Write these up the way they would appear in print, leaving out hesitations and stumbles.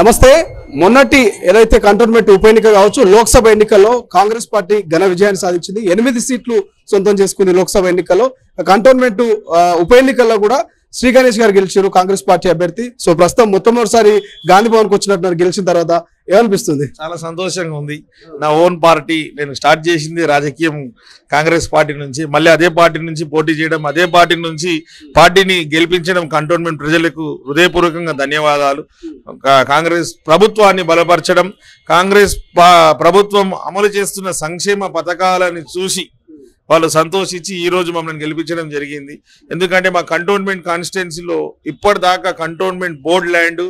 నమస్తే. మొన్నటి ఏదైతే కంటోన్మెంట్ ఉప ఎన్నిక కావచ్చు, లోక్సభ ఎన్నికల్లో కాంగ్రెస్ పార్టీ ఘన విజయాన్ని సాధించింది. 8 సీట్లు సొంతం చేసుకుంది లోక్సభ ఎన్నికల్లో. కంటోన్మెంట్ ఉప ఎన్నికల్లో కూడా శ్రీ గణేష్ గారు గెలిచారు, కాంగ్రెస్ పార్టీ అభ్యర్థి. సో ప్రస్తుతం మొట్టమొదటిసారి గాంధీ భవన్కి వచ్చినట్టు గెలిచిన తర్వాత ఏమనిపిస్తుంది? చాలా సంతోషంగా ఉంది. నా ఓన్ పార్టీ, నేను స్టార్ట్ చేసింది రాజకీయం కాంగ్రెస్ పార్టీ నుంచి, మళ్ళీ అదే పార్టీ నుంచి పోటీ చేయడం, అదే పార్టీ నుంచి పార్టీని గెలిపించడం కంటోన్మెంట్ ప్రజలకు హృదయపూర్వకంగా ధన్యవాదాలు. కాంగ్రెస్ ప్రభుత్వాన్ని బలపరచడం, కాంగ్రెస్ ప్రభుత్వం అమలు చేస్తున్న సంక్షేమ పథకాలను చూసి వాళ్ళు సంతోషించి ఈ రోజు మమ్మల్ని గెలిపించడం జరిగింది. ఎందుకంటే మా కంటోన్మెంట్ కాన్స్టిట్యున్సీలో ఇప్పటిదాకా కంటోన్మెంట్ బోర్డ్ ల్యాండ్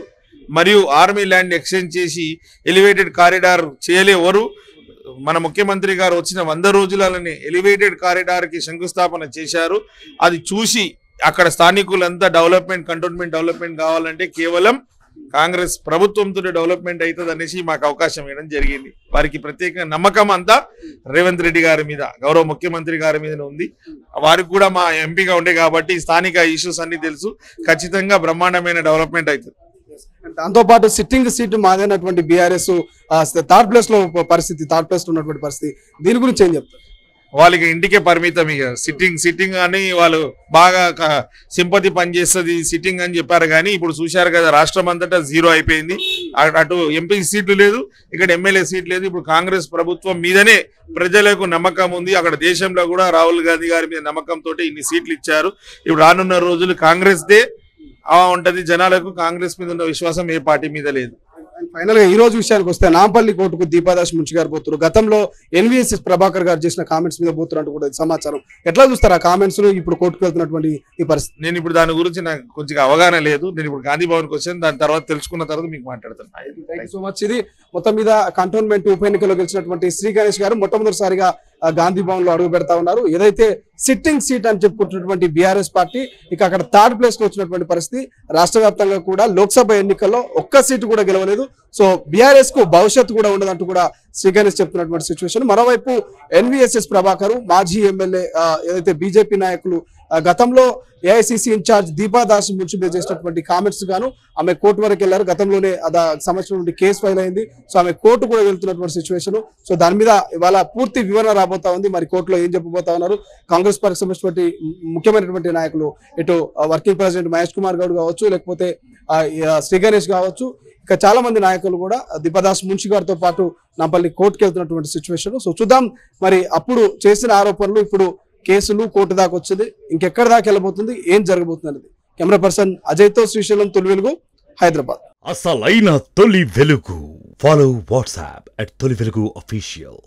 మరియు ఆర్మీ ల్యాండ్ ఎక్స్చేంజ్ చేసి ఎలివేటెడ్ కారిడార్ చేయలేవరు. మన ముఖ్యమంత్రి గారు వచ్చిన 100 రోజులనే ఎలివేటెడ్ కారిడార్కి శంకుస్థాపన చేశారు. అది చూసి అక్కడ స్థానికులంతా డెవలప్మెంట్, కంటోన్మెంట్ డెవలప్మెంట్ కావాలంటే కేవలం కాంగ్రెస్ ప్రభుత్వంతో డెవలప్మెంట్ అవుతుంది అనేసి మాకు అవకాశం ఇవ్వడం జరిగింది. వారికి ప్రత్యేక నమ్మకం అంతా రేవంత్ రెడ్డి గారి మీద, గౌరవ ముఖ్యమంత్రి గారి మీద ఉంది. వారికి కూడా మా ఎంపీగా ఉండే కాబట్టి స్థానిక ఇష్యూస్ అన్ని తెలుసు. ఖచ్చితంగా బ్రహ్మాండమైన డెవలప్మెంట్ అవుతుంది. దాంతో పాటు సిట్టింగ్ సీటు మాదైనటువంటి బీఆర్ఎస్ థర్డ్ ప్లేస్ లో ఉన్నటువంటి పరిస్థితి, దీని గురించి ఏం చెప్తారు? వాళ్ళకి ఇంటికే పరిమితం. ఇక సిట్టింగ్ అని వాళ్ళు బాగా సింపతి పనిచేస్తుంది సిట్టింగ్ అని చెప్పారు. కానీ ఇప్పుడు చూశారు కదా, రాష్ట్రం అంతటా 0 అయిపోయింది. అటు ఎంపీ సీట్లు లేదు, ఇక్కడ ఎమ్మెల్యే సీట్ లేదు. ఇప్పుడు కాంగ్రెస్ ప్రభుత్వం మీదనే ప్రజలకు నమ్మకం ఉంది. అక్కడ దేశంలో కూడా రాహుల్ గాంధీ గారి మీద నమ్మకంతో ఇన్ని సీట్లు ఇచ్చారు. ఇప్పుడు రానున్న రోజులు కాంగ్రెస్ దే ఉంటది. జనాలకు కాంగ్రెస్ మీద ఉన్న విశ్వాసం ఏ పార్టీ మీద లేదు. ఫైనల్ గా ఈ రోజు విషయానికి వస్తే, నాంపల్లి కోర్టుకు దీపాదాస్ మున్షి గారు పోతున్నారు. గతంలో ఎన్వీఎస్ఎస్ ప్రభాకర్ గారు చేసిన కామెంట్స్ మీద పోతున్నట్టు కూడా సమాచారం. ఎట్లా చూస్తారు ఆ కామెంట్స్ ఇప్పుడు కోర్టుకు వెళ్తున్నటువంటి ఈ పరిస్థితి? నేను ఇప్పుడు దాని గురించి నాకు కొంచెం అవగాహన లేదు. నేను ఇప్పుడు గాంధీ భవన్కి వచ్చాను, దాని తర్వాత తెలుసుకున్న తర్వాత మీకు మాట్లాడతాను. Thank you so much. ఇది మొత్తం మీద కంటోన్మెంట్ ఉప ఎన్నికల్లో గెలిచినటువంటి శ్రీ గణేష్ గారు మొట్టమొదటిసారిగా గాంధీ భవన్ లో అడుగు పెడతా ఉన్నారు. ఏదైతే సిట్టింగ్ సీట్ అని చెప్పుకుంటున్నటువంటి బీఆర్ఎస్ పార్టీ ఇక అక్కడ థర్డ్ ప్లేస్ లో వచ్చినటువంటి పరిస్థితి. రాష్ట్ర వ్యాప్తంగా కూడా లోక్సభ ఎన్నికల్లో ఒక్క సీటు కూడా గెలవలేదు. సో బీఆర్ఎస్ కు భవిష్యత్తు కూడా ఉండదంటూ కూడా శ్రీ గణేష్ చెప్తున్నటువంటి సిచ్యువేషన్. మరోవైపు ఎన్వీఎస్ఎస్ ప్రభాకర్, మాజీ ఎమ్మెల్యే, ఏదైతే బీజేపీ నాయకులు గతంలో ఏఐసిసి ఇన్ఛార్జ్ దీపాదాస్ మున్షి మీద చేసినటువంటి కామెంట్స్ గాను ఆమె కోర్టు వరకు వెళ్ళారు. గతంలోనే సంబంధించినటువంటి కేసు ఫైల్ అయింది. సో ఆమె కోర్టు కూడా వెళ్తున్నటువంటి సిచ్యువేషన్. సో దాని మీద ఇవాళ పూర్తి వివరణ రాబోతా ఉంది. మరి కోర్టులో ఏం చెప్పబోతా ఉన్నారు కాంగ్రెస్ పార్టీకి సంబంధించినటువంటి ముఖ్యమైనటువంటి నాయకులు, ఇటు వర్కింగ్ ప్రెసిడెంట్ మహేష్ కుమార్ గౌడ్ కావచ్చు, లేకపోతే శ్రీ గణేష్ కావచ్చు, ఇక చాలా మంది నాయకులు కూడా దీపాదాస్ మున్షి గారితో పాటు నాంపల్లి కోర్టుకు వెళ్తున్నటువంటి సిచ్యువేషన్. సో చూద్దాం మరి అప్పుడు చేసిన ఆరోపణలు ఇప్పుడు కేసులు కోర్టు దాకా వచ్చింది, ఇంకెక్కడి దాకా వెళ్ళబోతుంది, ఏం జరగబోతుంది అనేది. కెమెరా పర్సన్ అజయ్తో శ్రీశైలం, తొలి వెలుగు, హైదరాబాద్. అసలైన తొలి వెలుగు. ఫాలో వాట్సాప్ @తొలి వెలుగు official.